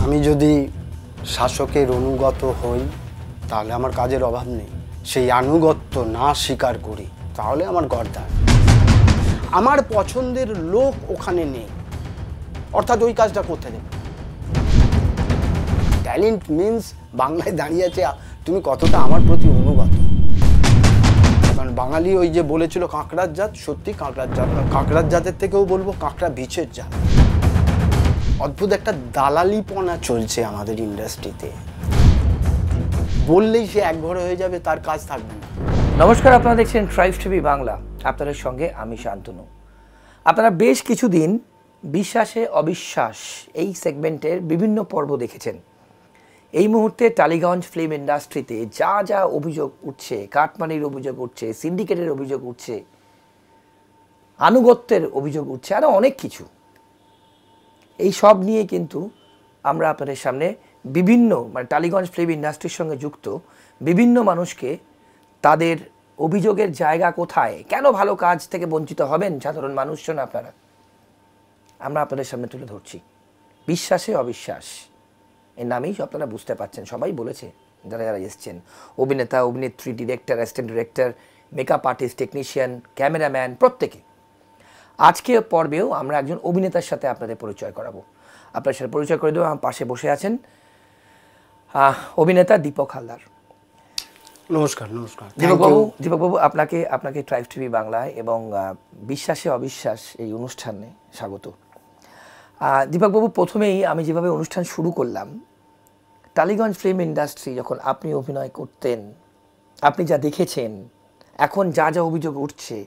আমি যদি শাসকের অনুগত হই তাহলে আমার কাজের অভাব নেই, সেই আনুগত্য না স্বীকার করি তাহলে আমার গর্দান। আমার পছন্দের লোক ওখানে নেই, অর্থাৎ ওই কাজটা করতে দেবে। ট্যালেন্ট মিন্স বাংলায় দাঁড়িয়ে আছে তুমি কতটা আমার প্রতি অনুগত। কারণ বাঙালি ওই যে বলেছিল কাঁকড়ার জাত, সত্যি কাঁকড়ার জাত, কাঁকড়ার জাতের থেকেও বলবো কাঁকড়া বিচের জাত। অদ্ভুত একটা দালালিপনা চলছে আমাদের ইন্ডাস্ট্রিতে, বললেই সে একঘরে হয়ে যাবে, তার কাজ থাকবে না। নমস্কার, আপনারা দেখছেন ট্রাইবস টিভি বাংলা, আপনাদের সঙ্গে আমি শান্তনু। আপনারা বেশ কিছুদিন বিশ্বাসে অবিশ্বাস এই সেগমেন্টের বিভিন্ন পর্ব দেখেছেন। এই মুহূর্তে টালিগঞ্জ ফিল্ম ইন্ডাস্ট্রিতে যা যা অভিযোগ উঠছে, কাটমানির অভিযোগ উঠছে, সিন্ডিকেটের অভিযোগ উঠছে, আনুগত্যের অভিযোগ উঠছে, আরও অনেক কিছু, এই সব নিয়ে কিন্তু আমরা আপনাদের সামনে বিভিন্ন টালিগঞ্জ ফিল্ম ইন্ডাস্ট্রির সঙ্গে যুক্ত বিভিন্ন মানুষকে তাদের অভিযোগের জায়গা কোথায়, কেন ভালো কাজ থেকে বঞ্চিত হবেন সাধারণ মানুষজন আপনারা, আমরা আপনাদের সামনে তুলে ধরছি। বিশ্বাসে অবিশ্বাস এর নামেই আপনারা বুঝতে পারছেন, সবাই বলেছে যারা যারা এসছেন, অভিনেতা, অভিনেত্রী, director, assistant director, makeup artist, technician, cameraman, প্রত্যেকে। আজকে পর্বেও আমরা একজন অভিনেতার সাথে আপনাদের পরিচয় করাবো। আপনার সাথে পরিচয় করে দেবো, আমার পাশে বসে আছেন অভিনেতা দীপক হালদার। নমস্কার। নমস্কার দীপকবাবু, আপনাকে ট্রাইবস টিভি বাংলায় এবং বিশ্বাসে অবিশ্বাস এই অনুষ্ঠানে স্বাগত। দীপকবাবু, প্রথমেই আমি যেভাবে অনুষ্ঠান শুরু করলাম, টালিগঞ্জ ফিল্ম ইন্ডাস্ট্রি যখন আপনি অভিনয় করতেন, আপনি যা দেখেছেন, এখন যা যা অভিযোগ উঠছে,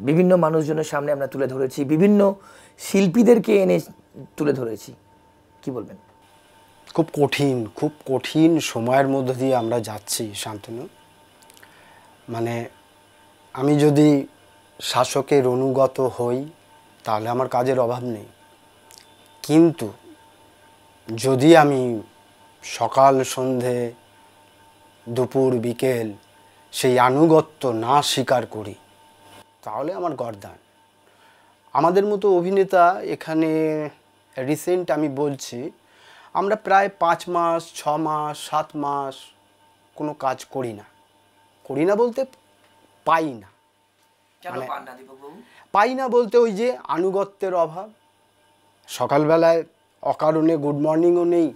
বিভিন্ন মানুষজনের সামনে আমরা তুলে ধরেছি, বিভিন্ন শিল্পীদেরকে এনে তুলে ধরেছি, কি বলবেন? খুব কঠিন সময়ের মধ্য দিয়ে আমরা যাচ্ছি শান্তনু। মানে আমি যদি শাসকের অনুগত হই তাহলে আমার কাজের অভাব নেই, কিন্তু যদি আমি সকাল সন্ধে দুপুর বিকেল সেই আনুগত্য না স্বীকার করি তাহলে আমার গর্দান। আমাদের মতো অভিনেতা এখানে রিসেন্ট আমি বলছি, আমরা প্রায় 5 মাস 6 মাস 7 মাস কোনো কাজ করি না বলতে পাই না। পাই না বলতে ওই যে আনুগত্যের অভাব। সকালবেলায় অকারণে গুড মর্নিংও নেই,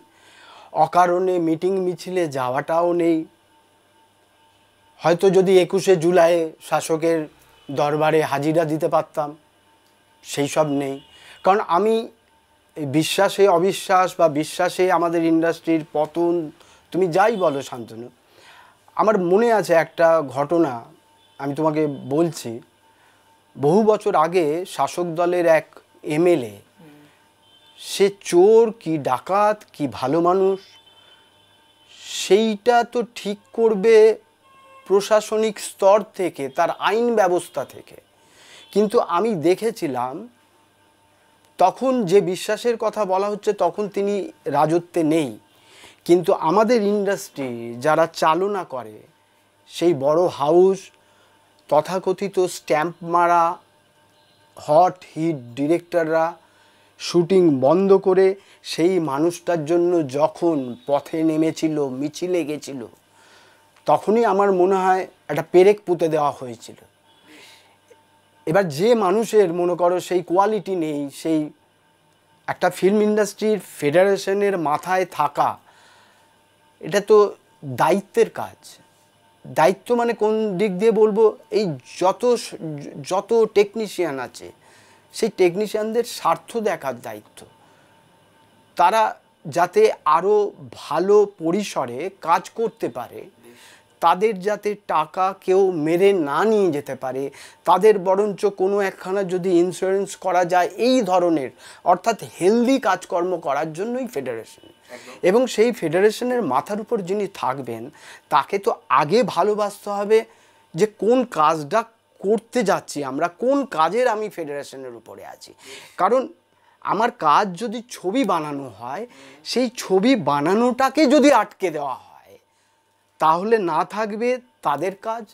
অকারণে মিটিং মিছিলে যাওয়াটাও নেই। হয়তো যদি 21শে জুলাই শাসকের দরবারে হাজিরা দিতে পারতাম, সেই সব নেই। কারণ আমি বিশ্বাসে অবিশ্বাস বা বিশ্বাসে আমাদের ইন্ডাস্ট্রির পতন, তুমি যাই বলো শান্তনু, আমার মনে আছে একটা ঘটনা, আমি তোমাকে বলছি। বহু বছর আগে শাসক দলের এক এমএলএ, সে চোর কি ডাকাত কি ভালো মানুষ সেইটা তো ঠিক করবে প্রশাসনিক স্তর থেকে, তার আইন ব্যবস্থা থেকে। কিন্তু আমি দেখেছিলাম তখন যে বিশ্বাসের কথা বলা হচ্ছে তখন তিনি রাজত্বে নেই, কিন্তু আমাদের ইন্ডাস্ট্রি যারা চালনা করে, সেই বড় হাউস, তথাকথিত স্ট্যাম্প মারা হট হিট ডিরেক্টররা শুটিং বন্ধ করে সেই মানুষটার জন্য যখন পথে নেমেছিল, মিছিলে গেছিল, তখনই আমার মনে হয় একটা পেরেক পুঁতে দেওয়া হয়েছিল। এবার যে মানুষের মনে করো সেই কোয়ালিটি নেই, সেই একটা ফিল্ম ইন্ডাস্ট্রির ফেডারেশনের মাথায় থাকা, এটা তো দায়িত্বের কাজ। দায়িত্ব মানে কোন দিক দিয়ে বলবো, এই যত টেকনিশিয়ান আছে সেই টেকনিশিয়ানদের স্বার্থ দেখার দায়িত্ব। তারা যাতে আরও ভালো পরিসরে কাজ করতে পারে, তাদের যাতে টাকা কেউ মেরে না নিয়ে যেতে পারে, তাদের বরঞ্চ কোনো একখানা যদি ইন্স্যুরেন্স করা যায়, এই ধরনের অর্থাৎ হেলদি কাজকর্ম করার জন্যই ফেডারেশন। এবং সেই ফেডারেশনের মাথার উপর যিনি থাকবেন তাকে তো আগে ভালোবাসতে হবে যে কোন কাজটা করতে যাচ্ছি আমরা, কোন কাজের আমি ফেডারেশনের উপরে আছি। কারণ আমার কাজ যদি ছবি বানানো হয়, সেই ছবি বানানোটাকে যদি আটকে দেওয়া হয় তাহলে না থাকবে তাদের কাজ,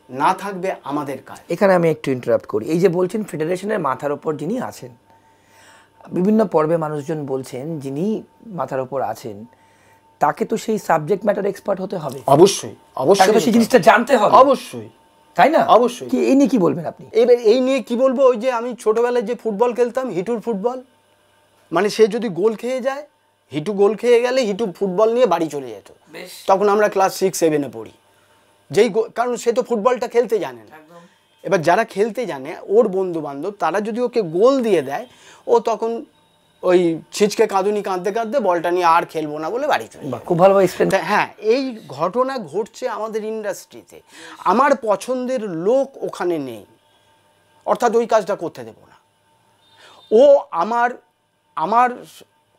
না থাকবে আমাদের কাজ। এখানে আমি একটু ইন্টারাপ্ট করি। এই যে বলছেন ফেডারেশনের মাথার ওপর যিনি আছেন, বিভিন্ন পর্বে মানুষজন বলছেন যিনি মাথার উপর আছেন তাকে তো সেই সাবজেক্ট ম্যাটার এক্সপার্ট হতে হবে, অবশ্যই তাকে অবশ্যই তো সেই জিনিসটা জানতে হবে, অবশ্যই তাই না? অবশ্যই। কি এই নিয়ে কি বলবেন আপনি? এবার এই নিয়ে কি বলবো, ওই যে আমি ছোটবেলায় যে ফুটবল খেলতাম, হিটুর ফুটবল, মানে সে যদি গোল খেয়ে যায়, হিটু গোল খেয়ে গেলে হিটু ফুটবল নিয়ে বাড়ি চলে যেত। তখন আমরা ক্লাস 6-7-এ পড়ি। কারণ সে তো ফুটবলটা খেলতে জানে না। এবার যারা খেলতে জানে, ওর বন্ধু বান্ধব, তারা যদি ওকে গোল দিয়ে দেয়, ও তখন ওই ছিচকে কাঁদুনি কাঁদতে কাঁদতে বলটা নিয়ে আর খেলবো না বলে বাড়ি চলে যায়। খুব ভালোভাবে এক্সপ্লেন। হ্যাঁ, এই ঘটনা ঘটছে আমাদের ইন্ডাস্ট্রিতে। আমার পছন্দের লোক ওখানে নেই, অর্থাৎ ওই কাজটা করতে দেব না। ও আমার আমার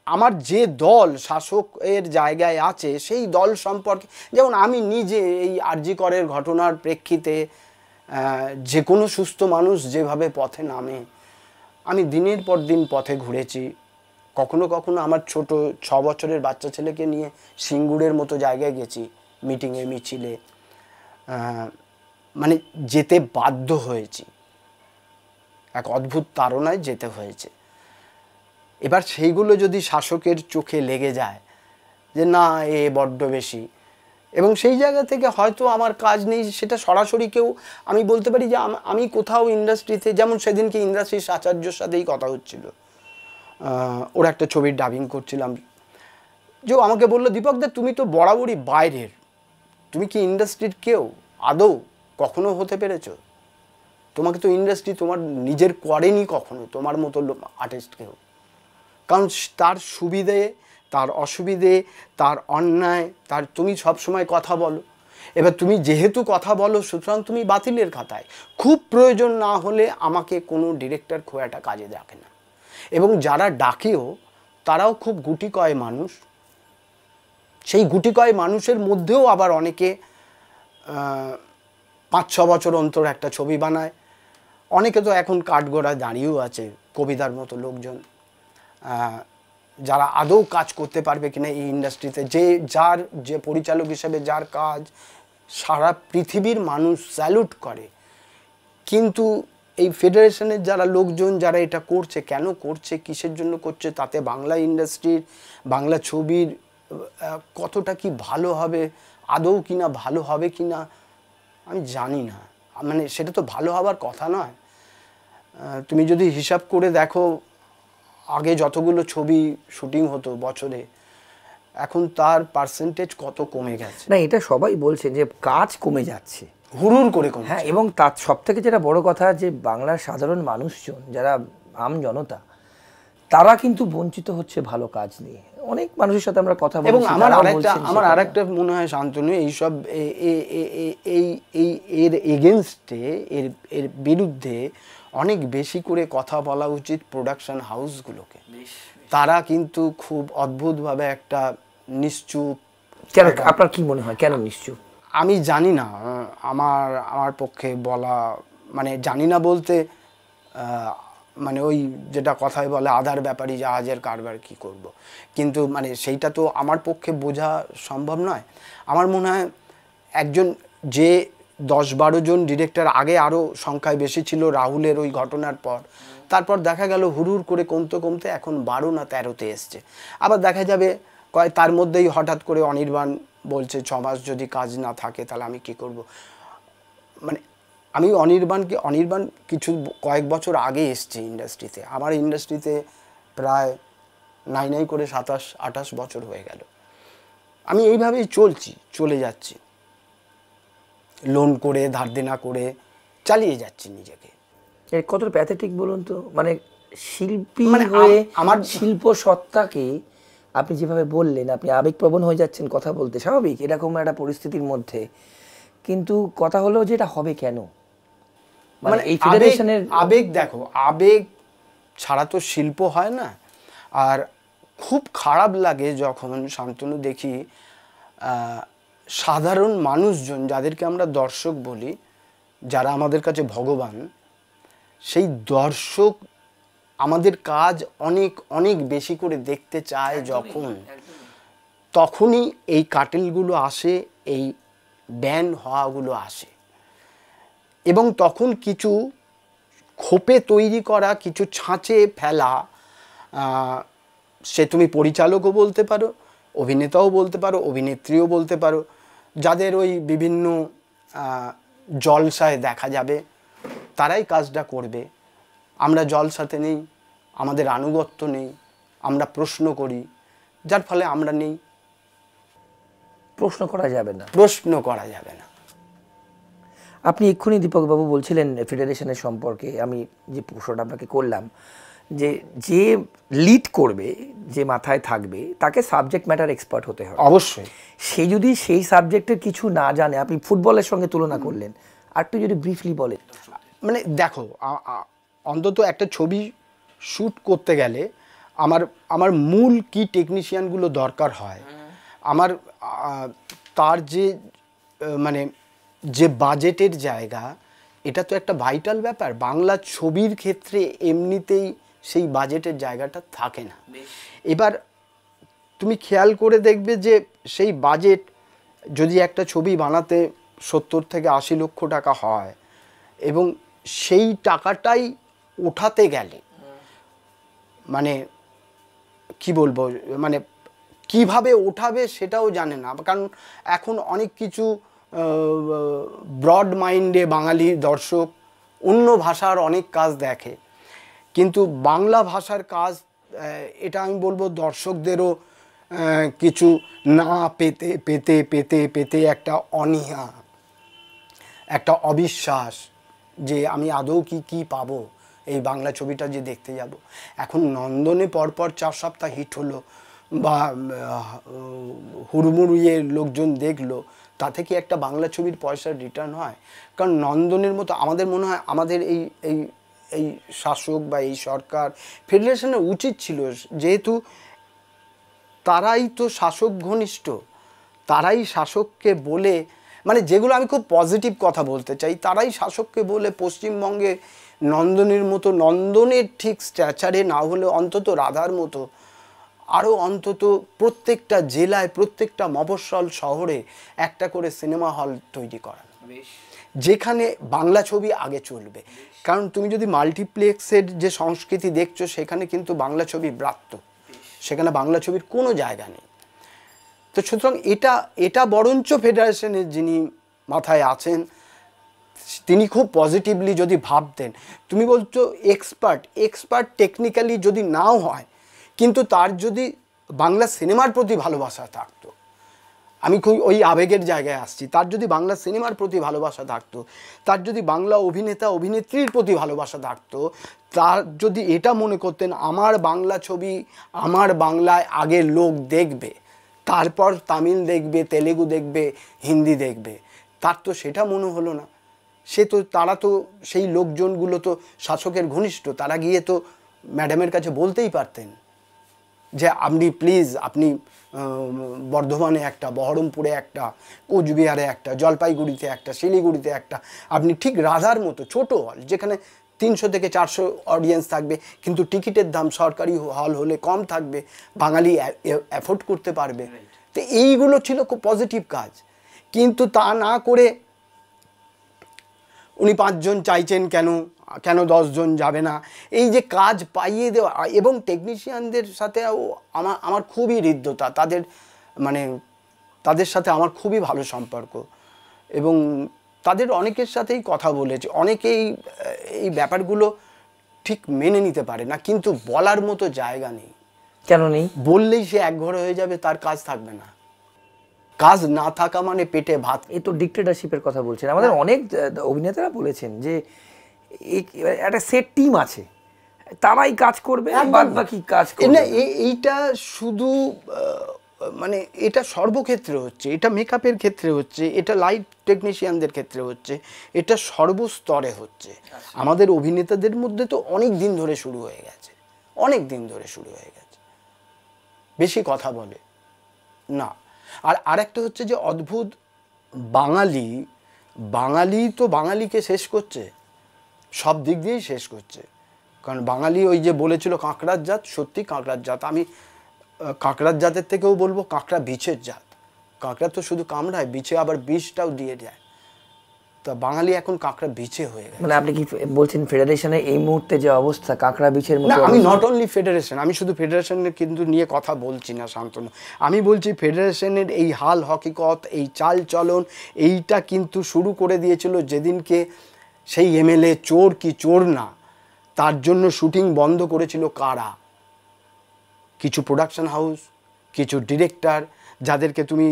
আমার যে দল শাসকের জায়গায় আছে সেই দল সম্পর্কে, যেমন আমি নিজে এই আরজি করের ঘটনার প্রেক্ষিতে যে কোনো সুস্থ মানুষ যেভাবে পথে নামে, আমি দিনের পর দিন পথে ঘুরেছি। কখনো কখনো আমার ছোট 6 বছরের বাচ্চা ছেলেকে নিয়ে সিঙ্গুরের মতো জায়গায় গেছি, মিটিংয়ে মিছিলে, মানে যেতে বাধ্য হয়েছি, এক অদ্ভুত তাড়নায় যেতে হয়েছে। এবার সেইগুলো যদি শাসকের চোখে লেগে যায় যে না এ বড্ড বেশি, এবং সেই জায়গা থেকে হয়তো আমার কাজ নেই, সেটা সরাসরি কেউ, আমি বলতে পারি যে আমি কোথাও ইন্ডাস্ট্রিতে, যেমন সেদিনকে ইন্দ্রাশিস আচার্যর সাথেই কথা হচ্ছিল, ওর একটা ছবির ডাবিং করছিলাম, যে আমাকে বললো, দীপকদা তুমি তো বরাবরই বাইরের, তুমি কি ইন্ডাস্ট্রির কেউ আদৌ কখনো হতে পেরেছো? তোমাকে তো ইন্ডাস্ট্রি তোমার নিজের করেনি কখনো তোমার মতো আর্টিস্ট কেউ। কারণ তার সুবিধে, তার অসুবিধে, তার অন্যায়, তার তুমি সবসময় কথা বলো। এবার তুমি যেহেতু কথা বলো, সুতরাং তুমি বাতিলের খাতায়, খুব প্রয়োজন না হলে আমাকে কোনো ডিরেক্টর খুব একটা কাজে ডাকে না। এবং যারা ডাকেও তারাও খুব গুটি কয় মানুষ। সেই গুটি কয় মানুষের মধ্যেও আবার অনেকে 5-6 বছর অন্তর একটা ছবি বানায়। অনেকে তো এখন কাঠগড়ায় দাঁড়িয়েও আছে, কবিতার মতো লোকজন, যারা আদৌ কাজ করতে পারবে কিনা এই ইন্ডাস্ট্রিতে, যে পরিচালক হিসেবে যার কাজ সারা পৃথিবীর মানুষ স্যালুট করে। কিন্তু এই ফেডারেশনের যারা লোকজন, যারা এটা করছে, কেন করছে, কিসের জন্য করছে, তাতে বাংলা ইন্ডাস্ট্রির, বাংলা ছবির কতটা কি ভালো হবে, আদৌ কিনা ভালো হবে কিনা আমি জানি না। মানে সেটা তো ভালো হবার কথা নয়। তুমি যদি হিসাব করে দেখো, আগে যতগুলো ছবি শুটিং হতো বছরে, এখন তার পার্সেন্টেজ কত কমে গেছে। না, এটা সবাই বলছে যে কাজ কমে যাচ্ছে, হুড়ুর করে কমে। হ্যাঁ, এবং তার সব থেকে যেটা বড় কথা, যে বাংলার সাধারণ মানুষজন, যারা আম জনতা, তারা কিন্তু বঞ্চিত হচ্ছে ভালো কাজ নিয়ে। অনেক মানুষের সাথে আমরা কথা বলছি, এবং আমার আরেকটা মনে হয় শান্তনু, এইসব এর এগেনস্টে, এর বিরুদ্ধে অনেক বেশি করে কথা বলা উচিত প্রোডাকশন হাউসগুলোকে। তারা কিন্তু খুব অদ্ভুতভাবে একটা নিশ্চুপ। কেন, আপনার কি মনে হয় কেন নিশ্চুপ? আমি জানি না, আমার পক্ষে বলা, মানে জানি না বলতে, মানে ওই যেটা কথায় বলে আধার ব্যাপারী জাহাজের কারবার কি করব, কিন্তু মানে সেইটা তো আমার পক্ষে বোঝা সম্ভব নয়। আমার মনে হয় একজন, যে 10-12 জন ডিরেক্টর, আগে আরও সংখ্যায় বেশি ছিল রাহুলের ওই ঘটনার পর, তারপর দেখা গেল হুড়ুর করে কমতে কমতে এখন 12 না 13তে এসছে। আবার দেখা যাবে তার মধ্যেই হঠাৎ করে অনির্বাণ বলছে 6 মাস যদি কাজ না থাকে তাহলে আমি কি করব। মানে আমি অনির্বাণ কয়েক বছর আগে এসছে ইন্ডাস্ট্রিতে, আমার ইন্ডাস্ট্রিতে প্রায় নাই করে 27-28 বছর হয়ে গেল। আমি এইভাবেই চলে যাচ্ছি, লোন করে ধার দেনা করে চালিয়ে যাচ্ছি নিজেকে। কতটা প্যাথেটিক বলুন তো, মানে শিল্পী হয়ে আমার শিল্প সত্তাকে আপনি যেভাবে বললেন, আপনি আবেগপ্রবণ হয়ে যাচ্ছেন কথা বলতে, স্বাভাবিক এরকম একটা পরিস্থিতির মধ্যে, কিন্তু কথা হলো যে এটা হবে কেন? মানে এই ফেডারেশনের আবেগ, দেখো আবেগ ছাড়া তো শিল্প হয় না। আর খুব খারাপ লাগে যখন শান্তনু দেখি সাধারণ মানুষজন, যাদেরকে আমরা দর্শক বলি, যারা আমাদের কাছে ভগবান, সেই দর্শক আমাদের কাজ অনেক অনেক বেশি করে দেখতে চায় যখন, তখনই এই কাটেলগুলো আসে, এই ব্যান হওয়াগুলো আসে। এবং তখন কিছু খোপে তৈরি করা, কিছু ছাঁচে ফেলা সে তুমি পরিচালকও বলতে পারো, অভিনেতাও বলতে পারো, অভিনেত্রীও বলতে পারো, যাদের ওই বিভিন্ন জলসায় দেখা যাবে তারাই কাজটা করবে। আমরা জলসাতে নেই, আমাদের আনুগত্য নেই, আমরা প্রশ্ন করি, যার ফলে আমরা নেই। প্রশ্ন করা যাবে না, প্রশ্ন করা যাবে না। আপনি এক্ষুনি দীপকবাবু বলছিলেন ফেডারেশনের সম্পর্কে, আমি যে প্রশ্নটা আপনাকে করলাম যে যে লিড করবে, যে মাথায় থাকবে, তাকে সাবজেক্ট ম্যাটার এক্সপার্ট হতে হবে। অবশ্যই। সে যদি সেই সাবজেক্টের কিছু না জানে, আপনি ফুটবলের সঙ্গে তুলনা করলেন, আর একটু যদি ব্রিফলি বলেন। মানে দেখো, অন্তত একটা ছবি শ্যুট করতে গেলে আমার মূল কি টেকনিশিয়ানগুলো দরকার হয়, আমার তার যে মানে যে বাজেটের জায়গা, এটা তো একটা ভাইটাল ব্যাপার। বাংলা ছবির ক্ষেত্রে এমনিতেই সেই বাজেটের জায়গাটা থাকে না। এবার তুমি খেয়াল করে দেখবে যে সেই বাজেট যদি একটা ছবি বানাতে 70 থেকে 80 লক্ষ টাকা হয়, এবং সেই টাকাটাই ওঠাতে গেলে মানে কি বলবো, মানে কিভাবে ওঠাবে সেটাও জানে না। কারণ এখন অনেক কিছু ব্রড মাইন্ডে বাঙালি দর্শক অন্য ভাষার অনেক কাজ দেখে, কিন্তু বাংলা ভাষার কাজ, এটা আমি বলবো দর্শকদেরও কিছু না পেতে পেতে পেতে পেতে একটা অনীহা, একটা অবিশ্বাস যে আমি আদৌ কি পাবো এই বাংলা ছবিটা যে দেখতে যাব। এখন নন্দনে পরপর 4 সপ্তাহ হিট হলো বা হুড়মুড়িয়ে লোকজন দেখলো, তাতে কি একটা বাংলা ছবির পয়সার রিটার্ন হয়? কারণ নন্দনের মতো আমাদের মনে হয় আমাদের এই এই এই শাসক বা এই সরকার, ফেডারেশনের উচিত ছিল, যেহেতু তারাই তো শাসক ঘনিষ্ঠ, তারাই শাসককে বলে, মানে যেগুলো আমি খুব পজিটিভ কথা বলতে চাই, তারাই শাসককে বলে পশ্চিমবঙ্গে নন্দনের মতো, নন্দনের ঠিক স্ট্যাচারে না হলে অন্তত রাধার মতো আরও অন্তত প্রত্যেকটা জেলায়, প্রত্যেকটা মফস্বল শহরে একটা করে সিনেমা হল তৈরি করা, যেখানে বাংলা ছবি আগে চলবে। কারণ তুমি যদি মাল্টিপ্লেক্সের যে সংস্কৃতি দেখছো, সেখানে কিন্তু বাংলা ছবি ব্রাত্য, সেখানে বাংলা ছবির কোনো জায়গা নেই। তো সুতরাং এটা বরঞ্চ ফেডারেশনের যিনি মাথায় আছেন, তিনি খুব পজিটিভলি যদি ভাবতেন। তুমি বলছো এক্সপার্ট টেকনিক্যালি যদি নাও হয়, কিন্তু তার যদি বাংলা সিনেমার প্রতি ভালোবাসা থাকতো, আমি খুব ওই আবেগের জায়গায় আসছি, তার যদি বাংলা সিনেমার প্রতি ভালোবাসা থাকতো, তার যদি বাংলা অভিনেতা অভিনেত্রীর প্রতি ভালোবাসা থাকতো, তার যদি এটা মনে করতেন আমার বাংলা ছবি আমার বাংলায় আগে লোক দেখবে, তারপর তামিল দেখবে, তেলেগু দেখবে, হিন্দি দেখবে, তার তো সেটা মনে হলো না। তারা তো সেই লোকজনগুলো তো শাসকের ঘনিষ্ঠ, তারা গিয়ে তো ম্যাডামের কাছে বলতেই পারতেন যে আপনি প্লিজ, আপনি বর্ধমানে একটা, বহরমপুরে একটা, কোচবিহারে একটা, জলপাইগুড়িতে একটা, শিলিগুড়িতে একটা, আপনি ঠিক রাধার মতো ছোট হল, যেখানে 300 থেকে 400 অডিয়েন্স থাকবে, কিন্তু টিকিটের দাম সরকারি হল হলে কম থাকবে, বাঙালি অ্যাফোর্ড করতে পারবে। তো এইগুলো ছিল খুব পজিটিভ কাজ। কিন্তু তা না করে উনি 5 জন চাইছেন, কেন 10 জন যাবে না, এই যে কাজ পাইয়ে দেওয়া। এবং টেকনিশিয়ানদের সাথে আমার খুবই হৃদ্যতা, তাদের সাথে আমার খুবই ভালো সম্পর্ক, এবং তাদের অনেকের সাথেই কথা বলেছি। অনেকেই এই ব্যাপারগুলো ঠিক মেনে নিতে পারে না, কিন্তু বলার মতো জায়গা নেই। কেন নেই? বললেই সে একঘরে হয়ে যাবে, তার কাজ থাকবে না। কাজ না থাকা মানে পেটে ভাত। এই তো ডিক্টেটরশিপের কথা বলছেন। আমাদের অনেক অভিনেতারা বলেছেন যে একটা সেট টিম আছে, তারাই কাজ করবে, বাদ বাকি কাজ করবে না। এইটা শুধু মানে এটা সর্বক্ষেত্রে হচ্ছে, এটা মেকআপের ক্ষেত্রে হচ্ছে, এটা লাইট টেকনিশিয়ানদের ক্ষেত্রে হচ্ছে, এটা সর্বস্তরে হচ্ছে। আমাদের অভিনেতাদের মধ্যে তো অনেক দিন ধরে শুরু হয়ে গেছে, বেশি কথা বলে না। আর আরেকটা হচ্ছে যে অদ্ভুত, বাঙালি তো বাঙালিকে শেষ করছে, সব দিক দিয়েই শেষ করছে। কারণ বাঙালি ওই যে বলেছিল কাঁকড়ার জাত, সত্যি কাঁকড়ার জাত। আমি কাঁকড়ার জাতের থেকেও বলবো কাঁকড়া বিছের জাত। কাঁকড়া তো শুধু কামড়ায়, বিছে আবার বিষটাও দিয়ে দেয়। তা বাঙালি এখন কাঁকড়া বিছে হয়ে গেছে। মানে আপনি কি বলছেন ফেডারেশনের এই মুহূর্তে যে অবস্থা কাঁকড়া বিছের না, মতো? আমি নট অনলি ফেডারেশন, আমি শুধু ফেডারেশনের কিন্তু নিয়ে কথা বলছি না শান্তনু। আমি বলছি ফেডারেশনের এই হাল হকিকত, এই চাল চলন, এইটা কিন্তু শুরু করে দিয়েছিল যেদিনকে সেই এমএলএ চোর কি চোর না তার জন্য শুটিং বন্ধ করেছিল কারা? কিছু প্রোডাকশন হাউস, কিছু ডিরেক্টর, যাদেরকে তুমি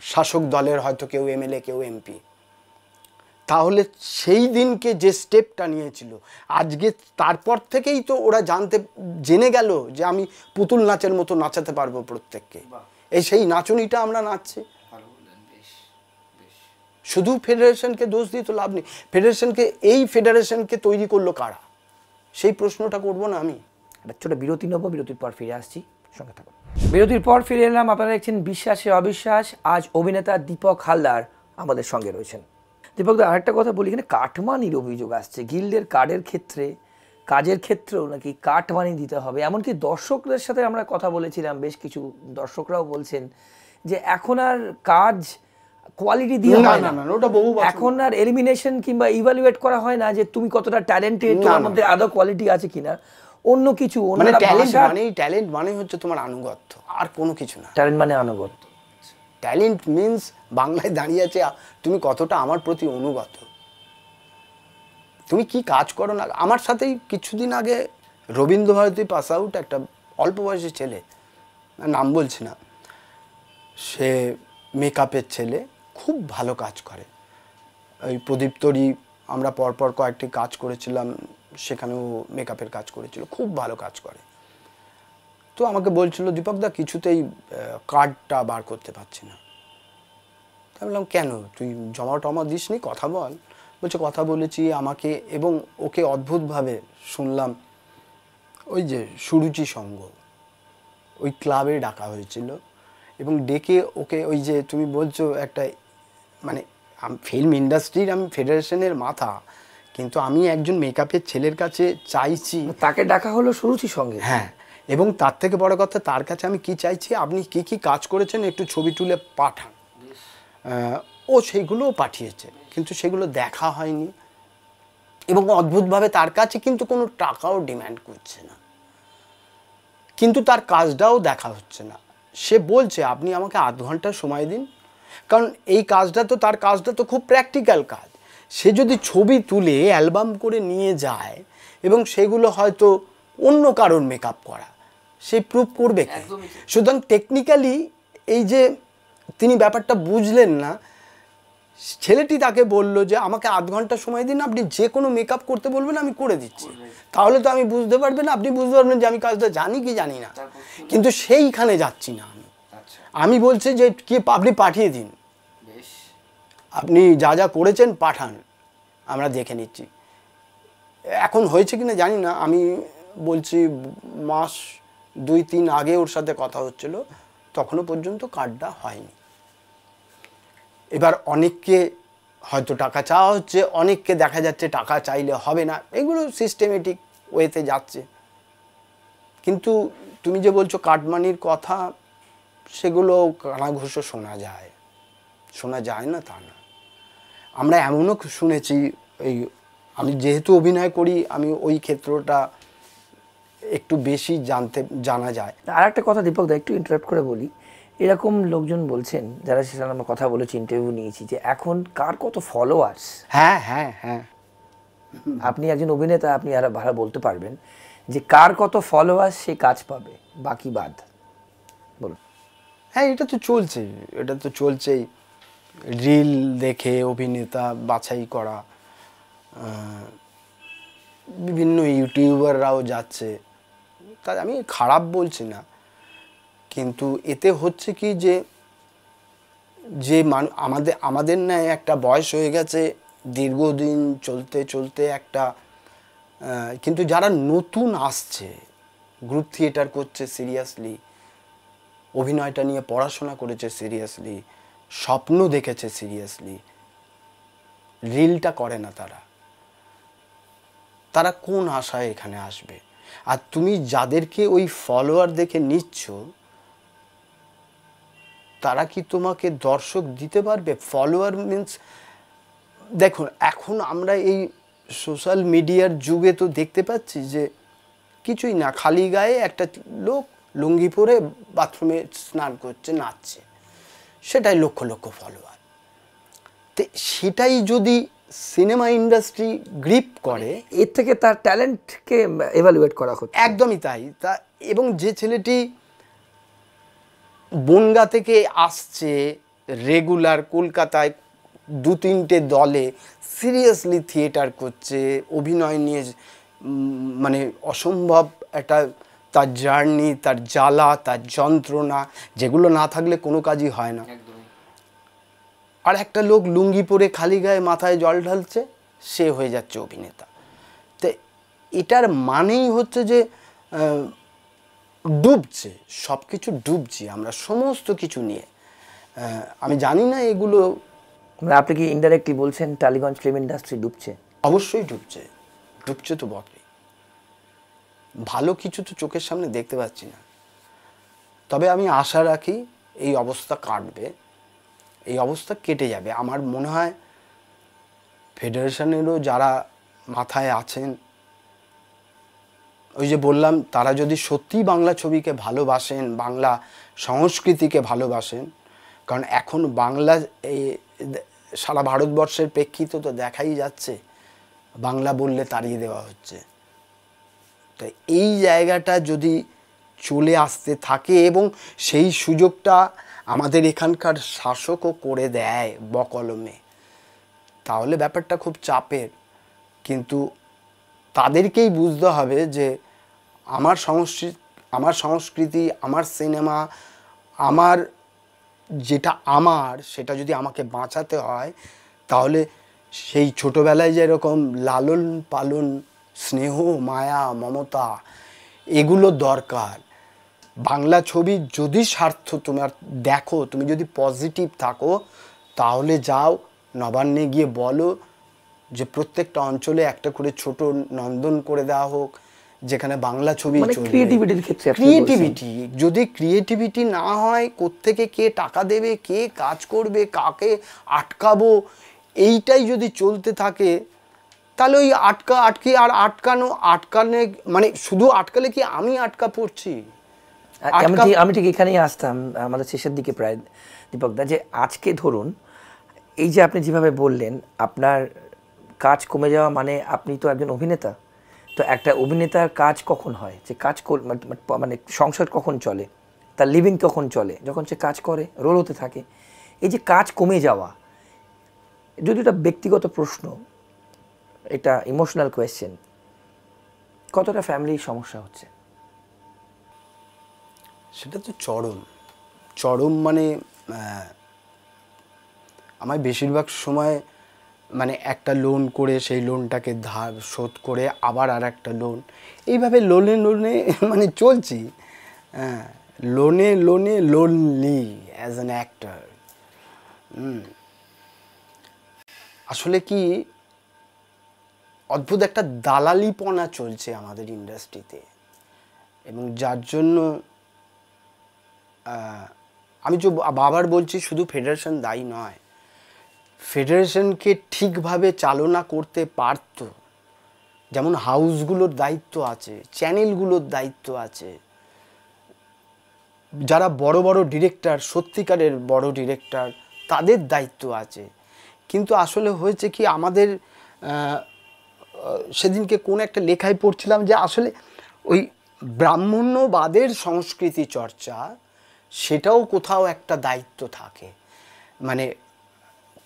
শাসক দলের হয়তো কেউ এমএলএ কেউ এমপি। তাহলে সেই দিনকে যে স্টেপটা নিয়েছিল, আজকে তারপর থেকেই তো ওরা জেনে গেল যে আমি পুতুল নাচের মতো নাচাতে পারবো প্রত্যেককে। এই সেই নাচনিটা আমরা নাচছি। শুধু ফেডারেশনকে দোষ দিয়ে তো লাভ নেই। ফেডারেশনকে তৈরি করলো কারা, সেই প্রশ্নটা করবো না আমি? একটা ছোট বিরতি নেবো, বিরতির পর ফিরে আসছি, সঙ্গে থাকুন। বিরতির পর ফিরে এলাম। আপনারা দেখছেন বিশ্বাসে অবিশ্বাস। আজ অভিনেতা দীপক হালদার আমাদের সঙ্গে রয়েছেন। দীপক দা, আরেকটা কথা বলি, এখানে কাটমানির অভিযোগ আসছে গিল্ডের কার্ডের ক্ষেত্রে, কাজের ক্ষেত্রেও নাকি কাটমানি দিতে হবে। এমনকি দর্শকদের সাথে আমরা কথা বলেছিলাম, বেশ কিছু দর্শকরাও বলছেন যে এখন আর কাজ কোয়ালিটি দিয়ে হয় না, এখন আর এলিমিনেশন কিংবা ইভালুয়েট করা হয় না যে তুমি কতটা ট্যালেন্টেড, তোমার মধ্যে আদৌ কোয়ালিটি আছে কিনা, অন্য কিছু। মানে ট্যালেন্ট মানে হচ্ছে তোমার আনুগত্য, আর কোনো কিছু না। ট্যালেন্ট মানে আনুগত্য। ট্যালেন্ট মিন্স বাংলায় দাঁড়িয়ে আছে তুমি কতটা আমার প্রতি অনুগত, তুমি কি কাজ করো না। আমার সাথেই কিছুদিন আগে রবীন্দ্র ভারতী পাস আউট একটা অল্প বয়সী ছেলে, নাম বলছি না, সে মেকআপের ছেলে, খুব ভালো কাজ করে। ওই প্রদীপ্তরী আমরা পরপর কয়েকটি কাজ করেছিলাম, সেখানেও মেকআপের কাজ করেছিল, খুব ভালো কাজ করে। তো আমাকে বলছিল, দীপকদা কিছুতেই কার্ডটা বার করতে পারছি না। আমি বললাম কেন, তুই জমা টমা দিসনি, কথা বল। বলছে কথা বলেছি আমাকে, এবং ওকে অদ্ভুতভাবে শুনলাম ওই যে সুরুচি সংঘ, ওই ক্লাবে ডাকা হয়েছিল, এবং ডেকে ওকে ওই যে তুমি বলছো একটা, মানে ফিল্ম ইন্ডাস্ট্রির আমি ফেডারেশনের মাথা, কিন্তু আমি একজন মেকআপের ছেলের কাছে চাইছি, তাকে ডাকা হলো সুরুচির সঙ্গে। হ্যাঁ, এবং তার থেকে বড় কথা, তার কাছে আমি কি চাইছি, আপনি কি কি কাজ করেছেন একটু ছবি তুলে পাঠান। ও সেইগুলোও পাঠিয়েছে, কিন্তু সেগুলো দেখা হয়নি, এবং অদ্ভুতভাবে তার কাছে কিন্তু কোনো টাকাও ডিম্যান্ড করছে না, কিন্তু তার কাজটাও দেখা হচ্ছে না। সে বলছে আপনি আমাকে আধ ঘন্টা সময় দিন, কারণ এই কাজটা তো, তার কাজটা তো খুব প্র্যাকটিক্যাল কাজ। সে যদি ছবি তুলে অ্যালবাম করে নিয়ে যায় এবং সেগুলো হয়তো অন্য কারোর মেকআপ করা, সে প্রুভ করবে কি? সুতরাং টেকনিক্যালি এই যে তিনি ব্যাপারটা বুঝলেন না, ছেলেটি তাকে বলল যে আমাকে আধ ঘন্টা সময় দিন, আপনি যে কোনো মেকআপ করতে বলবেন আমি করে দিচ্ছি। তাহলে তো আমি বুঝতে পারবেন, আপনি বুঝতে পারবেন যে আমি কাজটা জানি কি জানি না। কিন্তু সেইখানে যাচ্ছি না আমি বলছি যে কি আপনি পাঠিয়ে দিন, আপনি যা যা করেছেন পাঠান, আমরা দেখে নিচ্ছি। এখন হয়েছে কিনা জানি না, আমি বলছি মাস 2-3 আগে ওর সাথে কথা হচ্ছিল, তখনও পর্যন্ত কার্ডটা হয়নি। এবার অনেককে হয়তো টাকা চাওয়া হচ্ছে, অনেককে দেখা যাচ্ছে টাকা চাইলে হবে না, এগুলো সিস্টেমেটিক ওয়েতে যাচ্ছে। কিন্তু তুমি যে বলছো কাটমানির কথা, সেগুলো কানাঘুষো শোনা যায় না তা না। আমরা এমনও শুনেছি, এই আমি যেহেতু অভিনয় করি, আমি ওই ক্ষেত্রটা একটু বেশি জানা যায়। আর একটা কথা দীপক দা, একটু ইন্টারাপ্ট করে বলি, এরকম লোকজন বলছেন যারা সেখানে আমরা কথা বলেছি, ইন্টারভিউ নিয়েছি, যে এখন কার কত ফলোয়ার্স। হ্যাঁ হ্যাঁ হ্যাঁ, আপনি একজন অভিনেতা, আপনি আরো ভালো বলতে পারবেন যে কার কত ফলোয়ার্স সে কাজ পাবে, বাকি বাদ। বলুন। হ্যাঁ, এটা তো চলছেই। রিল দেখে অভিনেতা বাছাই করা, বিভিন্ন ইউটিউবাররাও যাচ্ছে, তা আমি খারাপ বলছি না, কিন্তু এতে হচ্ছে কি যে আমাদের ন্যায় একটা বয়স হয়ে গেছে, দীর্ঘদিন চলতে একটা, কিন্তু যারা নতুন আসছে, গ্রুপ থিয়েটার করছে সিরিয়াসলি, অভিনয়টা নিয়ে পড়াশোনা করেছে সিরিয়াসলি, স্বপ্ন দেখেছে সিরিয়াসলি, রিলটা করে না, তারা কোন আশায় এখানে আসবে? আর তুমি যাদেরকে ওই ফলোয়ার দেখে নিচ্ছ, তারা কি তোমাকে দর্শক দিতে পারবে? ফলোয়ার মিন্স দেখুন এখন আমরা এই সোশ্যাল মিডিয়ার যুগে তো দেখতে পাচ্ছি যে কিছুই না, খালি গায়ে একটা লোক লুঙ্গি পরে বাথরুমে স্নান করছে, নাচছে, সেটাই লক্ষ লক্ষ ফলোয়ার। তো সেটাই যদি সিনেমা ইন্ডাস্ট্রি গ্রিপ করে, এর থেকে তার ট্যালেন্টকে এভালুয়েট করা হচ্ছে। একদমই তাই। তা এবং যে ছেলেটি বনগা থেকে আসছে রেগুলার কলকাতায় 2-3টে দলে সিরিয়াসলি থিয়েটার করছে, অভিনয় নিয়ে মানে অসম্ভব একটা তার জার্নি, তার জ্বালা, তার যন্ত্রণা, যেগুলো না থাকলে কোনো কাজই হয় না। আর একটা লোক লুঙ্গি পরে খালি গায়ে মাথায় জল ঢালছে, সে হয়ে যাচ্ছে অভিনেতা। তো এটার মানেই হচ্ছে যে ডুবছে, সব কিছু ডুবছি আমরা সমস্ত কিছু নিয়ে। আমি জানি না এগুলো, মানে আপনি কি ইনডাইরেক্টলি বলছেন টালিগঞ্জ ফিল্ম ইন্ডাস্ট্রি ডুবছে? অবশ্যই ডুবছে, ডুবছে তো বটেই। ভালো কিছু তো চোখের সামনে দেখতে পাচ্ছি না। তবে আমি আশা রাখি এই অবস্থা কাটবে, এই অবস্থা কেটে যাবে। আমার মনে হয় ফেডারেশনেরও যারা মাথায় আছেন, ওই যে বললাম, তারা যদি সত্যিই বাংলা ছবিকে ভালোবাসেন, বাংলা সংস্কৃতিকে ভালোবাসেন, কারণ এখন বাংলা এই সারা ভারতবর্ষের প্রেক্ষিত তো দেখাই যাচ্ছে, বাংলা বললে তাড়িয়ে দেওয়া হচ্ছে। তো এই জায়গাটা যদি চলে আসতে থাকে এবং সেই সুযোগটা আমাদের এখানকার শাসকও করে দেয় বকলমে, তাহলে ব্যাপারটা খুব চাপের। কিন্তু তাদেরকেই বুঝতে হবে যে আমার সংস্কৃতি, আমার সিনেমা, আমার যেটা আমার, সেটা যদি আমাকে বাঁচাতে হয়, তাহলে সেই ছোটোবেলায় যেরকম লালন পালন, স্নেহ, মায়া, মমতা, এগুলো দরকার। বাংলা ছবি যদি স্বার্থ তোমার দেখো, তুমি যদি পজিটিভ থাকো, তাহলে যাও নবান্নে গিয়ে বলো যে প্রত্যেকটা অঞ্চলে একটা করে ছোট নন্দন করে দেওয়া হোক, যেখানে বাংলা ছবি চলবে। ক্রিয়েটিভিটির ক্ষেত্রে ক্রিয়েটিভিটি, যদি ক্রিয়েটিভিটি না হয়, কোত্থেকে কে টাকা দেবে, কে কাজ করবে, কাকে আটকাবো, এইটাই যদি চলতে থাকে, তাহলে ওই আটকানে মানে শুধু আটকালে কি আমি আটকা পড়ছি? আমি ঠিক এখানেই আসতাম আমাদের শেষের দিকে প্রায়, দীপক দা, যে আজকে ধরুন এই যে আপনি যেভাবে বললেন আপনার কাজ কমে যাওয়া, মানে আপনি তো একজন অভিনেতা, তো একটা অভিনেতার কাজ কখন হয়, যে কাজ মানে সংসার কখন চলে, তার লিভিং কখন চলে, যখন সে কাজ করে, রোল হতে থাকে। এই যে কাজ কমে যাওয়া, যদি এটা ব্যক্তিগত প্রশ্ন, এটা ইমোশনাল কোয়েশ্চেন, কতটা ফ্যামিলির সমস্যা হচ্ছে? সেটা তো চরম মানে আমায় বেশিরভাগ সময় মানে একটা লোন করে সেই লোনটাকে ধার শোধ করে আবার আর একটা লোন, এইভাবে লোনে মানে চলছি। Lonely as an actor. আসলে কি অদ্ভুত একটা দালালিপনা চলছে আমাদের ইন্ডাস্ট্রিতে, এবং যার জন্য আমি যে বাবার বলছি, শুধু ফেডারেশন দায়ী নয়। ফেডারেশনকে ঠিকভাবে চালনা করতে পারত, যেমন হাউসগুলোর দায়িত্ব আছে, চ্যানেলগুলোর দায়িত্ব আছে, যারা বড় বড় ডিরেক্টর, সত্যিকারের বড় ডিরেক্টর, তাদের দায়িত্ব আছে। কিন্তু আসলে হয়েছে কি, আমাদের সেদিনকে কোন একটা লেখায় পড়ছিলাম যে আসলে ওই ব্রাহ্মণ্যবাদের সংস্কৃতি চর্চা, সেটাও কোথাও একটা দায়িত্ব থাকে। মানে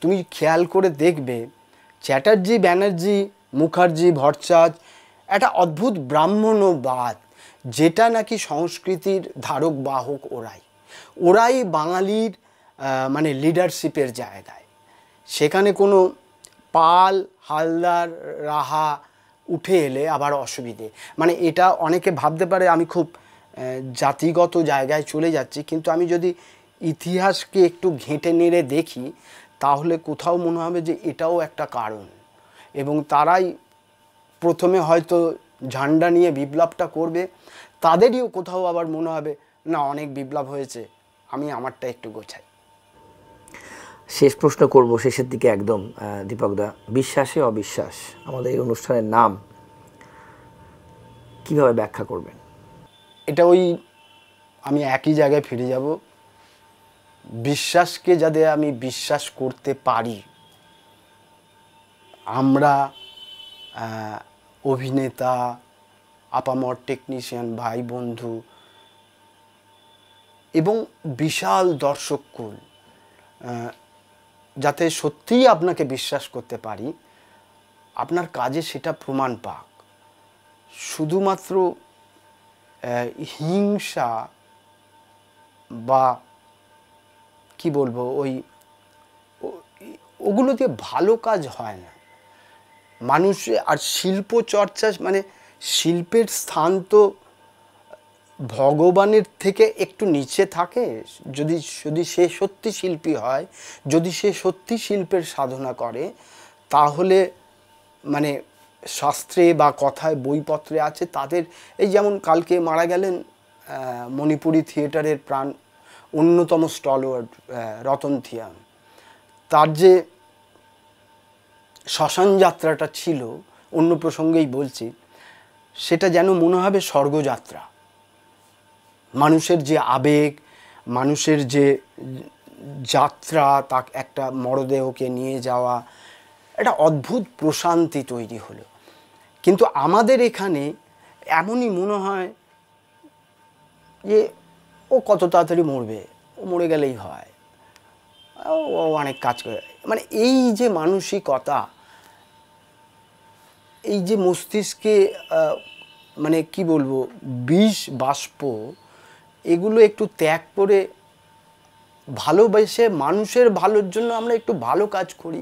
তুমি খেয়াল করে দেখবে, চ্যাটার্জি, ব্যানার্জি, মুখার্জি, ভট্টাচার্য, একটা অদ্ভুত ব্রাহ্মণ্যবাদ, যেটা নাকি সংস্কৃতির ধারক বাহক ওরাই বাঙালির মানে লিডারশিপের জায়গায়। সেখানে কোনো পাল, হালদার, রাহা উঠে এলে আবার অসুবিধে। মানে এটা অনেকে ভাবতে পারে আমি খুব জাতিগত জায়গায় চলে যাচ্ছি, কিন্তু আমি যদি ইতিহাসকে একটু ঘেঁটে নেড়ে দেখি, তাহলে কোথাও মনে হবে যে এটাও একটা কারণ। এবং তারাই প্রথমে হয়তো ঝান্ডা নিয়ে বিপ্লবটা করবে, তাদেরইও কোথাও আবার মনে হবে না, অনেক বিপ্লব হয়েছে, আমি আমারটা একটু গোছাই। শেষ প্রশ্ন করব শেষের দিকে একদম, দীপকদা, বিশ্বাসে অবিশ্বাস আমাদের এই অনুষ্ঠানের নাম কিভাবে ব্যাখ্যা করবেন? এটা আমি একই জায়গায় ফিরে যাব। বিশ্বাসকে যাতে আমি বিশ্বাস করতে পারি, আমরা অভিনেতা, আপামর টেকনিশিয়ান ভাই বন্ধু এবং বিশাল দর্শককুল যাতে সত্যিই আপনাকে বিশ্বাস করতে পারি, আপনার কাজে সেটা প্রমাণ পাক। শুধুমাত্র হিংসা বা কি বলবো ওগুলো দিয়ে ভালো কাজ হয় না। মানুষের আর শিল্প চর্চা মানে শিল্পের স্থান তো ভগবানের থেকে একটু নিচে থাকে। যদি সে সত্যি শিল্পী হয়, যদি সে সত্যি শিল্পের সাধনা করে, তাহলে মানে শাস্ত্রে বা কথায় বইপত্রে আছে তাদের, এই যেমন কালকে মারা গেলেন মণিপুরি থিয়েটারের প্রাণ অন্যতম স্টলওয়ার্ড রতন থিয়াম। তার যে শ্মশান যাত্রাটা ছিল, অন্য প্রসঙ্গেই বলছি, সেটা যেন মনে হবে স্বর্গযাত্রা। মানুষের যে আবেগ, মানুষের যে যাত্রা, তা একটা মরদেহকে নিয়ে যাওয়া, একটা অদ্ভুত প্রশান্তি তৈরি হলো। কিন্তু আমাদের এখানে এমনই মনে হয় যে ও কত তাড়াতাড়ি মরবে, ও মরে গেলেই হয়, ও অনেক কাজ করে। মানে এই যে মানসিকতা, এই যে মস্তিষ্কে মানে কি বলবো বিষ বাষ্প, এগুলো একটু ত্যাগ করে ভালোবেসে মানুষের ভালোর জন্য আমরা একটু ভালো কাজ করি।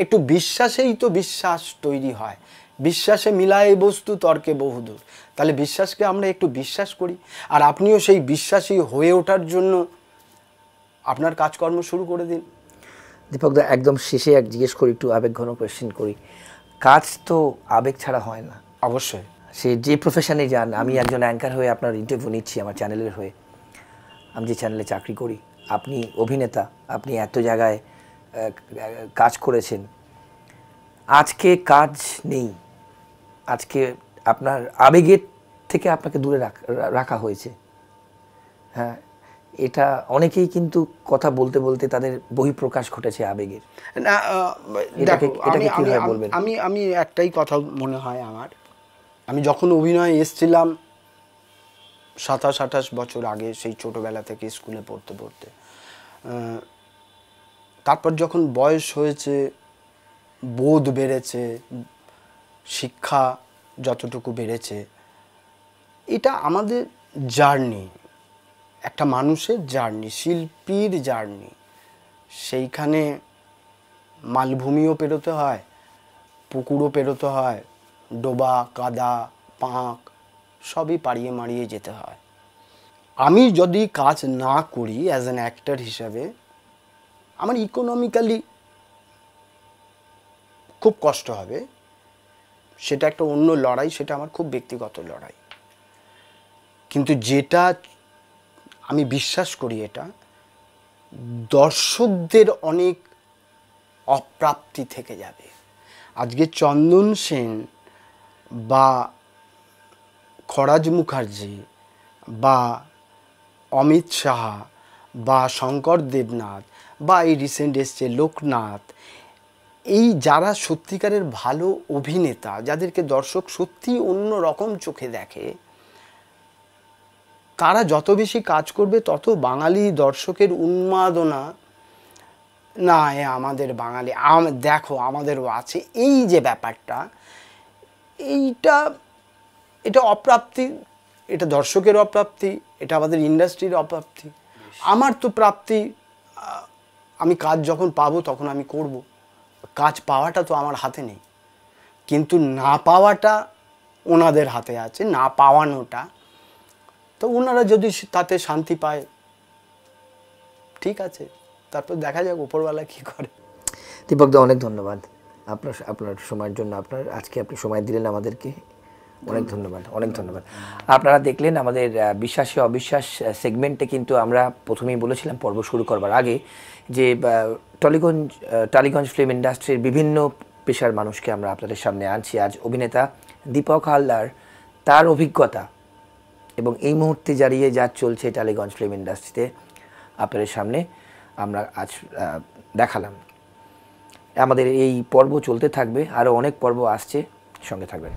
একটু বিশ্বাসেই তো বিশ্বাস তৈরি হয়। বিশ্বাসে মিলায় বস্তু তর্কে বহুদূর। তাহলে বিশ্বাসকে আমরা একটু বিশ্বাস করি, আর আপনিও সেই বিশ্বাসী হয়ে ওঠার জন্য আপনার কাজকর্ম শুরু করে দিন। দীপকদা, একদম শেষে জিজ্ঞেস করি, একটু আবেগঘন কোয়েশ্চেন করি। কাজ তো আবেগ ছাড়া হয় না। অবশ্যই। সে যে প্রফেশনে যান, আমি একজন অ্যাঙ্কার হয়ে আপনার ইন্টারভিউ নিচ্ছি আমার চ্যানেলের হয়ে, আমি যে চ্যানেলে চাকরি করি, আপনি অভিনেতা, আপনি এত জায়গায় কাজ করেছেন, আজকে কাজ নেই, আজকে আপনার আবেগের থেকে আপনাকে দূরে রাখা হয়েছে। হ্যাঁ, এটা অনেকেই কিন্তু কথা বলতে বলতে তাদের বহিঃপ্রকাশ ঘটেছে আবেগের। না দেখো, এটাকে কিভাবে বলবেন? আমি একটাই কথা মনে হয় আমার, আমি যখন অভিনয়ে এসেছিলাম 27-28 বছর আগে, সেই ছোটোবেলা থেকে স্কুলে পড়তে পড়তে, তারপর যখন বয়স হয়েছে, বোধ বেড়েছে, শিক্ষা যতটুকু বেড়েছে, এটা আমাদের জার্নি, একটা মানুষের জার্নি, শিল্পীর জার্নি। সেইখানে মালভূমিও পেরোতে হয়, পুকুরও পেরোতে হয়, ডোবা কাদা পাঁক সবই পাড়িয়ে মারিয়ে যেতে হয়। আমি যদি কাজ না করি অ্যাজ অ্যান অ্যাক্টর হিসাবে, আমার ইকোনমিক্যালি খুব কষ্ট হবে। সেটা একটা অন্য লড়াই, সেটা আমার খুব ব্যক্তিগত লড়াই। কিন্তু যেটা আমি বিশ্বাস করি, এটা দর্শকদের অনেক অপ্রাপ্তি থেকে যাবে। আজকে চন্দন সেন বা খরাজ মুখার্জি বা অমিত সাহা বা শঙ্কর দেবনাথ বা এই রিসেন্ট এসছে লোকনাথ, এই যারা সত্যিকারের ভালো অভিনেতা, যাদেরকে দর্শক সত্যি অন্য রকম চোখে দেখে, তারা যত বেশি কাজ করবে তত বাঙালি দর্শকের উন্মাদনা, না এ আমাদের বাঙালি, দেখো আমাদেরও আছে, এই যে ব্যাপারটা, এটা অপ্রাপ্তি, এটা দর্শকের অপ্রাপ্তি, এটা আমাদের ইন্ডাস্ট্রির অপ্রাপ্তি। আমার তো প্রাপ্তি, আমি কাজ যখন পাবো তখন আমি করব। কাজ পাওয়াটা তো আমার হাতে নেই, কিন্তু না পাওয়াটা ওনাদের হাতে আছে, না পাওয়ানোটা। তো ওনারা যদি তাতে শান্তি পায়, ঠিক আছে, তারপর দেখা যাক উপরওয়ালা কী করে। দীপকদা, অনেক ধন্যবাদ আপনার সময়ের জন্য। আজকে আপনি সময় দিলেন আমাদেরকে। অনেক ধন্যবাদ, অনেক ধন্যবাদ। আপনারা দেখলেন আমাদের বিশ্বাসী অবিশ্বাস সেগমেন্টে কিন্তু আমরা প্রথমেই বলেছিলাম পর্ব শুরু করবার আগে যে টালিগঞ্জ ফিল্ম ইন্ডাস্ট্রির বিভিন্ন পেশার মানুষকে আমরা আপনাদের সামনে আনছি। আজ অভিনেতা দীপক হালদার তার অভিজ্ঞতা এবং এই মুহূর্তে দাঁড়িয়ে যা চলছে টালিগঞ্জ ফিল্ম ইন্ডাস্ট্রিতে আপনাদের সামনে আমরা আজ দেখালাম। আমাদের এই পর্ব চলতে থাকবে, আরও অনেক পর্ব আসছে, সঙ্গে থাকবেন।